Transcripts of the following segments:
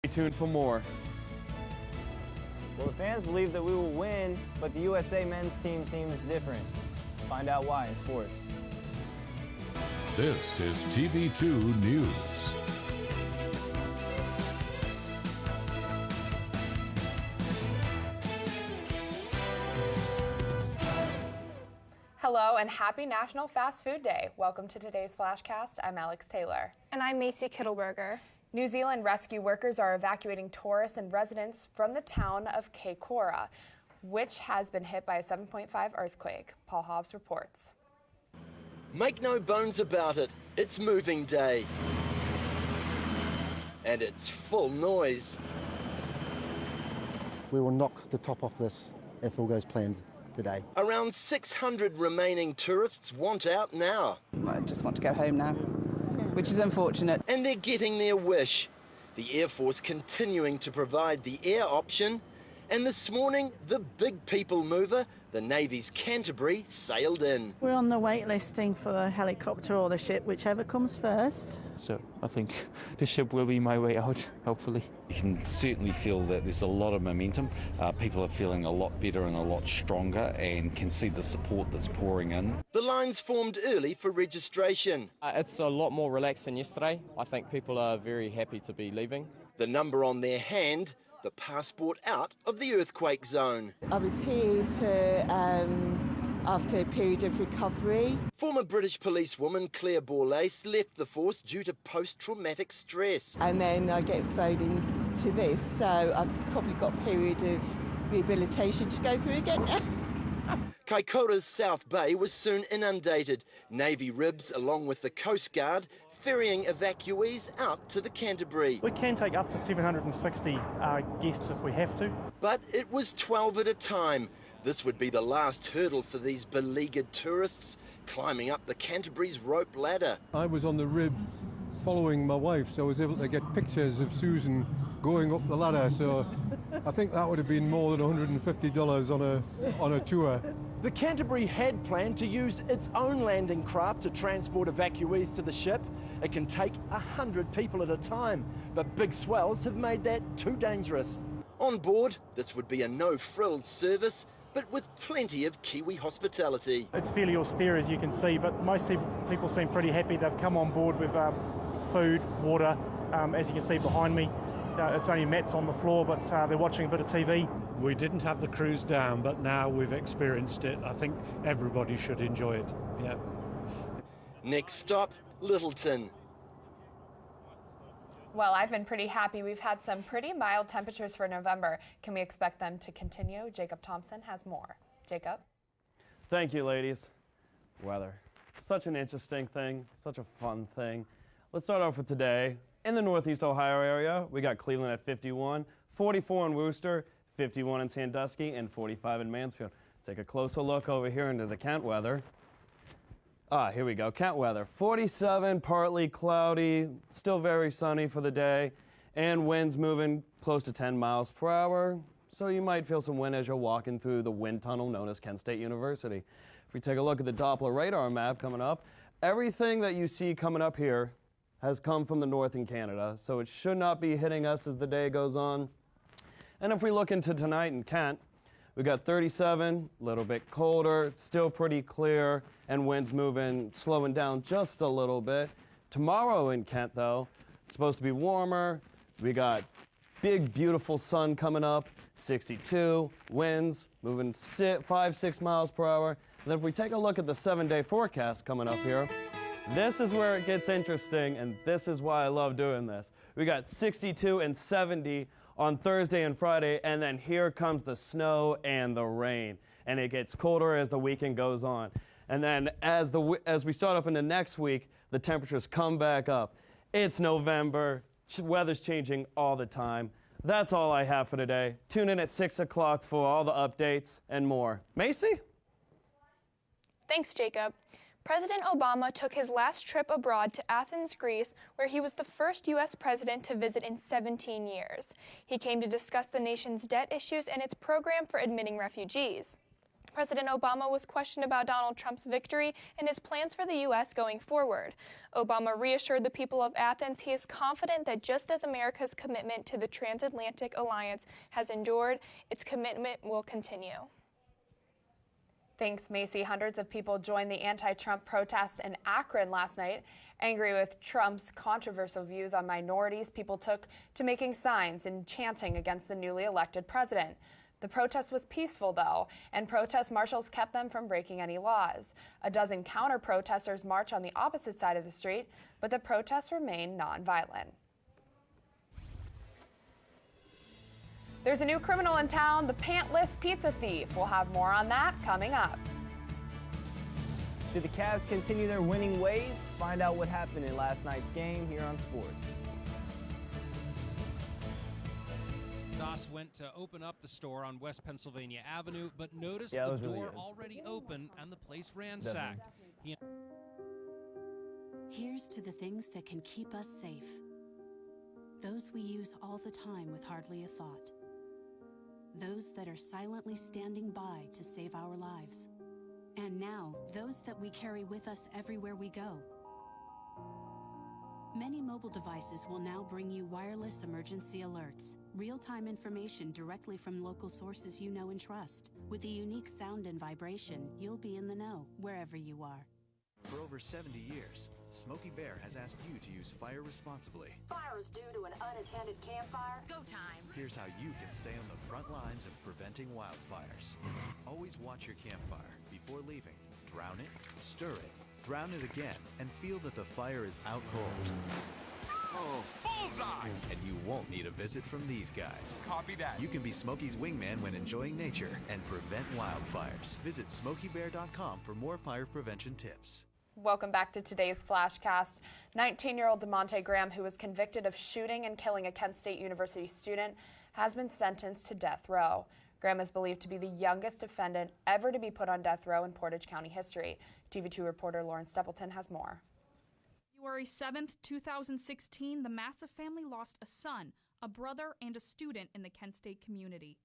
Stay tuned for more. Well, the fans believe that we will win, but the USA men's team seems different. Find out why in sports. This is TV2 News. Hello and happy National Fast Food Day. Welcome to today's Flashcast. I'm Alex Taylor. And I'm Macy Kittleberger. New Zealand rescue workers are evacuating tourists and residents from the town of Kaikoura, which has been hit by a 7.5 earthquake. Paul Hobbs reports. Make no bones about it, it's moving day. And it's full noise. We will knock the top off this if all goes planned today. Around 600 remaining tourists want out now. I just want to go home now, which is unfortunate. And they're getting their wish. The Air Force continuing to provide the air option. And this morning, the big people mover, the Navy's Canterbury, sailed in. We're on the wait listing for the helicopter or the ship, whichever comes first. So I think the ship will be my way out, hopefully. You can certainly feel that there's a lot of momentum. People are feeling a lot better and a lot stronger and can see the support that's pouring in. The lines formed early for registration. It's a lot more relaxed than yesterday. I think people are very happy to be leaving. The number on their hand, the passport out of the earthquake zone. I was here for after a period of recovery. Former British policewoman Claire Borlase left the force due to post-traumatic stress. And then I get thrown into this, so I've probably got a period of rehabilitation to go through again now. Kaikoura's South Bay was soon inundated. Navy ribs, along with the Coast Guard, ferrying evacuees out to the Canterbury. We can take up to 760 guests if we have to. But it was 12 at a time. This would be the last hurdle for these beleaguered tourists, climbing up the Canterbury's rope ladder. I was on the rib following my wife, so I was able to get pictures of Susan going up the ladder, so I think that would have been more than $150 on a tour. The Canterbury had planned to use its own landing craft to transport evacuees to the ship. It can take 100 people at a time, but big swells have made that too dangerous. On board, this would be a no-frills service, but with plenty of Kiwi hospitality. It's fairly austere, as you can see, but most people seem pretty happy. They've come on board with food, water. As you can see behind me, it's only mats on the floor, but they're watching a bit of TV. We didn't have the cruise down, but now we've experienced it. I think everybody should enjoy it. Yeah. Next stop, Littleton. Well, I've been pretty happy. We've had some pretty mild temperatures for November. Can we expect them to continue? Jacob Thompson has more. Jacob? Thank you, ladies. Weather. Such an interesting thing, such a fun thing. Let's start off with today. In the Northeast Ohio area, we got Cleveland at 51, 44 in Worcester, 51 in Sandusky, and 45 in Mansfield. Take a closer look over here into the Kent weather. Here we go. Kent weather. 47, partly cloudy, still very sunny for the day, and winds moving close to 10 miles per hour. So you might feel some wind as you're walking through the wind tunnel known as Kent State University. If we take a look at the Doppler radar map coming up, everything that you see coming up here has come from the north in Canada, so it should not be hitting us as the day goes on. And if we look into tonight in Kent, we got 37, a little bit colder, still pretty clear, and winds moving, slowing down just a little bit. Tomorrow in Kent, though, it's supposed to be warmer. We got big, beautiful sun coming up, 62, winds moving 5-6 miles per hour. And then if we take a look at the 7-day forecast coming up here, this is where it gets interesting, and this is why I love doing this. We got 62 and 70 on Thursday and Friday, and then here comes the snow and the rain, and it gets colder as the weekend goes on. And then as we start up into next week, the temperatures come back up. It's November, weather's changing all the time. That's all I have for today. Tune in at 6 o'clock for all the updates and more. Macy? Thanks, Jacob. President Obama took his last trip abroad to Athens, Greece, where he was the first U.S. president to visit in 17 years. He came to discuss the nation's debt issues and its program for admitting refugees. President Obama was questioned about Donald Trump's victory and his plans for the U.S. going forward. Obama reassured the people of Athens he is confident that just as America's commitment to the transatlantic alliance has endured, its commitment will continue. Thanks, Macy. Hundreds of people joined the anti-Trump protests in Akron last night. Angry with Trump's controversial views on minorities, people took to making signs and chanting against the newly elected president. The protest was peaceful, though, and protest marshals kept them from breaking any laws. A dozen counter-protesters marched on the opposite side of the street, but the protests remained nonviolent. There's a new criminal in town, the pantless pizza thief. We'll have more on that coming up. Did the Cavs continue their winning ways? Find out what happened in last night's game here on Sports. Doss went to open up the store on West Pennsylvania Avenue, but noticed the door really already open and the place ransacked. Here's to the things that can keep us safe. Those we use all the time with hardly a thought. Those that are silently standing by to save our lives. And now, those that we carry with us everywhere we go. Many mobile devices will now bring you wireless emergency alerts, real-time information directly from local sources you know and trust. With the unique sound and vibration, you'll be in the know wherever you are. For over 70 years, Smokey Bear has asked you to use fire responsibly. Fire is due to an unattended campfire. Go time. Here's how you can stay on the front lines of preventing wildfires. Always watch your campfire before leaving. Drown it, stir it, drown it again, and feel that the fire is out cold. Oh, bullseye! And you won't need a visit from these guys. Copy that. You can be Smokey's wingman when enjoying nature and prevent wildfires. Visit SmokeyBear.com for more fire prevention tips. Welcome back to today's Flashcast. 19-year-old DeMonte Graham, who was convicted of shooting and killing a Kent State University student, has been sentenced to death row. Graham is believed to be the youngest defendant ever to be put on death row in Portage County history. TV2 reporter Lauren Stapleton has more. February 7th, 2016, the Massive family lost a son, a brother, and a student in the Kent State community.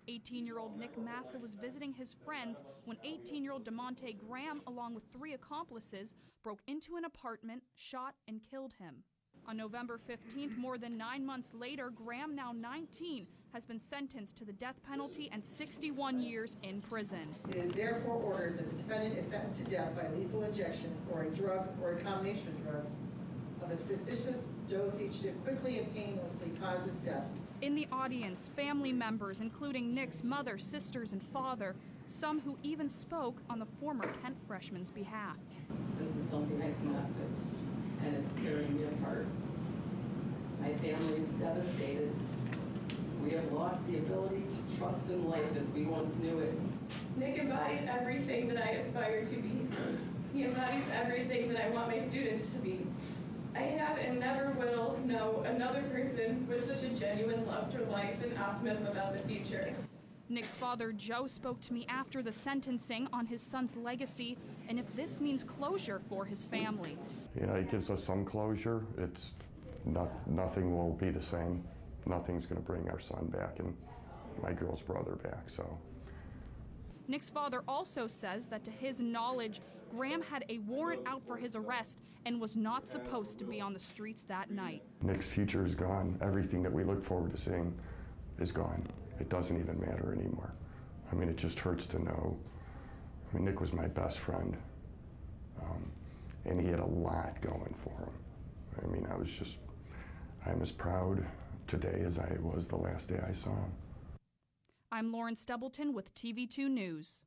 18-year-old Nick Massa was visiting his friends when 18-year-old DeMonte Graham, along with 3 accomplices, broke into an apartment, shot, and killed him. On November 15th, more than 9 months later, Graham, now 19, has been sentenced to the death penalty and 61 years in prison. It is therefore ordered that the defendant is sentenced to death by lethal injection or a drug or a combination of drugs of a sufficient dosage to quickly and painlessly causes death. In the audience, family members, including Nick's mother, sisters, and father, some who even spoke on the former Kent freshman's behalf. This is something I cannot fix, and it's tearing me apart. My family is devastated. We have lost the ability to trust in life as we once knew it. Nick embodies everything that I aspire to be. He embodies everything that I want my students to be. I have and never will know another person with such a genuine love for life and optimism about the future. Nick's father, Joe, spoke to me after the sentencing on his son's legacy and if this means closure for his family. Yeah, it gives us some closure. It's nothing will be the same. Nothing's going to bring our son back and my girl's brother back, so. Nick's father also says that to his knowledge, Graham had a warrant out for his arrest and was not supposed to be on the streets that night. Nick's future is gone. Everything that we look forward to seeing is gone. It doesn't even matter anymore. I mean, it just hurts to know. I mean, Nick was my best friend, and he had a lot going for him. I mean, I'm as proud today as I was the last day I saw him. I'm Lauren Stapleton with TV2 News.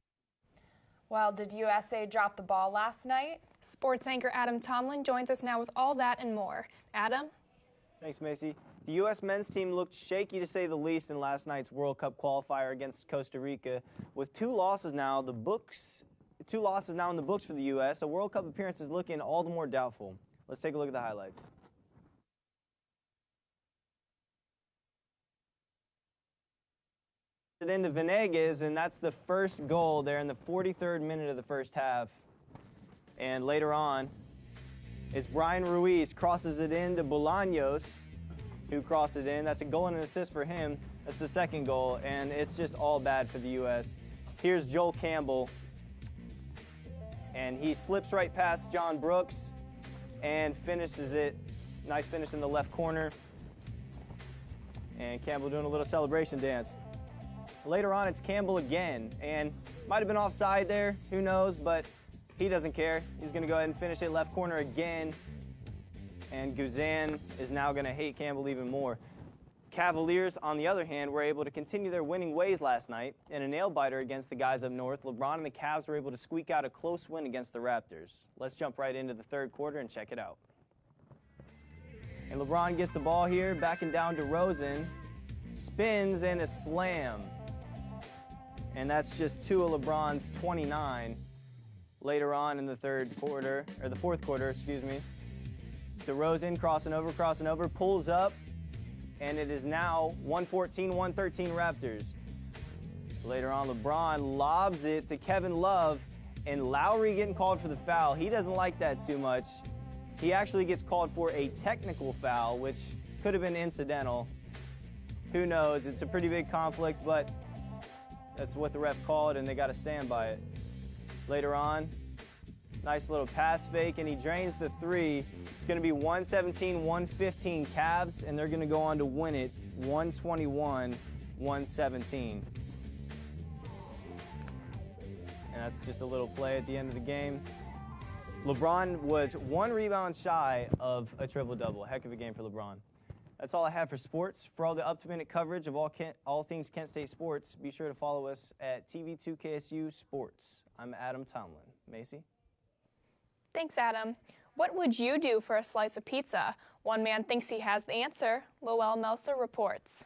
Well, did USA drop the ball last night? Sports anchor Adam Tomlin joins us now with all that and more. Adam? Thanks, Macy. The U.S. men's team looked shaky to say the least in last night's World Cup qualifier against Costa Rica. With 2 losses now in the books for the U.S., a World Cup appearance is looking all the more doubtful. Let's take a look at the highlights. Into Venegas, and that's the first goal there in the 43rd minute of the first half. And later on, it's Brian Ruiz crosses it into Bolaños, who crossed it in. That's a goal and an assist for him. That's the second goal, and it's just all bad for the U.S. Here's Joel Campbell. And he slips right past John Brooks and finishes it. Nice finish in the left corner. And Campbell doing a little celebration dance. Later on, it's Campbell again. And might have been offside there, who knows, but he doesn't care. He's gonna go ahead and finish it left corner again. And Guzan is now gonna hate Campbell even more. Cavaliers, on the other hand, were able to continue their winning ways last night in a nail-biter against the guys up north. LeBron and the Cavs were able to squeak out a close win against the Raptors. Let's jump right into the third quarter and check it out. And LeBron gets the ball here, backing down to DeRozan, spins and a slam. And that's just 2 of LeBron's 29. Later on in the fourth quarter, DeRozan crossing over, pulls up, and it is now 114-113 Raptors. Later on, LeBron lobs it to Kevin Love, and Lowry getting called for the foul. He doesn't like that too much. He actually gets called for a technical foul, which could have been incidental. Who knows? It's a pretty big conflict, but that's what the ref called, and they got to stand by it. Later on, nice little pass fake, and he drains the three. It's going to be 117-115 Cavs, and they're going to go on to win it 121-117. And that's just a little play at the end of the game. LeBron was 1 rebound shy of a triple-double. Heck of a game for LeBron. That's all I have for sports. For all the up-to-minute coverage of all things Kent State sports, be sure to follow us at TV2KSU Sports. I'm Adam Tomlin. Macy? Thanks, Adam. What would you do for a slice of pizza? One man thinks he has the answer. Lowell Melser reports.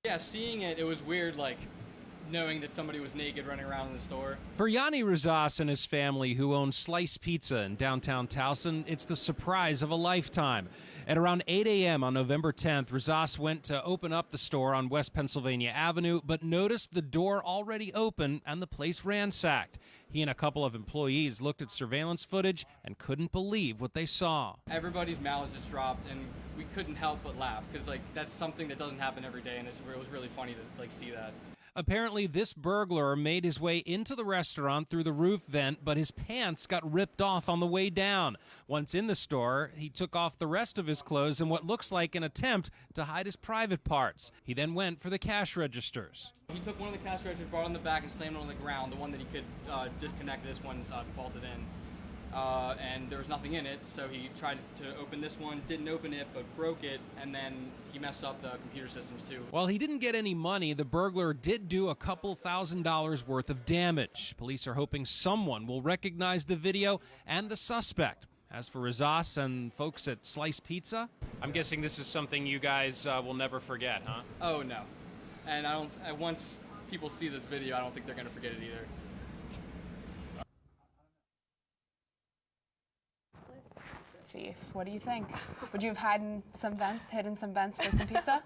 Yeah, seeing it was weird, like, knowing that somebody was naked running around in the store. For Yanni Razas and his family, who own Slice Pizza in downtown Towson, it's the surprise of a lifetime. At around 8 a.m. on November 10th, Razas went to open up the store on West Pennsylvania Avenue, but noticed the door already open and the place ransacked. He and a couple of employees looked at surveillance footage and couldn't believe what they saw. Everybody's mouths just dropped, and we couldn't help but laugh, because, like, that's something that doesn't happen every day, and it was really funny to, like, see that. Apparently, this burglar made his way into the restaurant through the roof vent, but his pants got ripped off on the way down. Once in the store, he took off the rest of his clothes in what looks like an attempt to hide his private parts. He then went for the cash registers. He took one of the cash registers, brought it on the back, and slammed it on the ground, the one that he could disconnect. This one's bolted in. And there was nothing in it, so he tried to open this one, didn't open it, but broke it, and then he messed up the computer systems too. While he didn't get any money, the burglar did do a couple $1,000s worth of damage. Police are hoping someone will recognize the video and the suspect. As for Razas and folks at Slice Pizza, I'm guessing this is something you guys will never forget, huh? Oh, no. And once people see this video, I don't think they're going to forget it either. Thief. What do you think? Would you have hidden some vents for some pizza?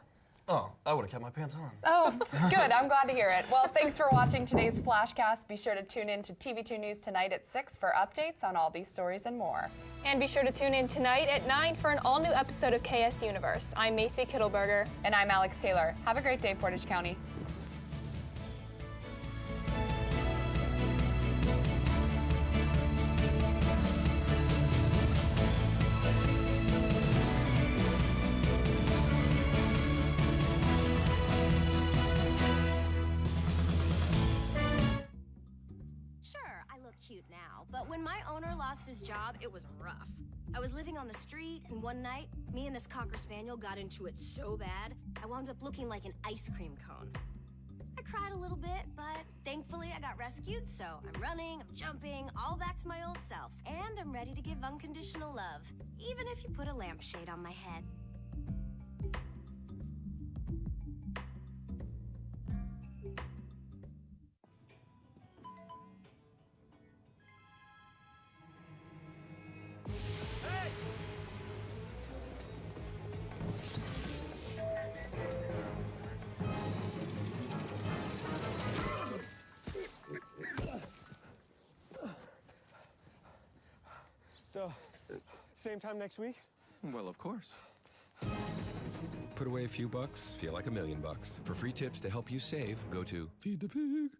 Oh, I would have kept my pants on. Oh, good. I'm glad to hear it. Well, thanks for watching today's Flashcast. Be sure to tune in to TV2 News tonight at 6 for updates on all these stories and more. And be sure to tune in tonight at 9 for an all-new episode of KS Universe. I'm Macy Kittleberger. And I'm Alex Taylor. Have a great day, Portage County. Cute now, but when my owner lost his job, it was rough. I was living on the street, and one night, me and this Cocker Spaniel got into it so bad, I wound up looking like an ice cream cone. I cried a little bit, but thankfully I got rescued, so I'm running, I'm jumping, all back to my old self, and I'm ready to give unconditional love, even if you put a lampshade on my head. So, same time next week? Well, of course. Put away a few bucks, feel like $1,000,000. For free tips to help you save, go to Feed the Pig.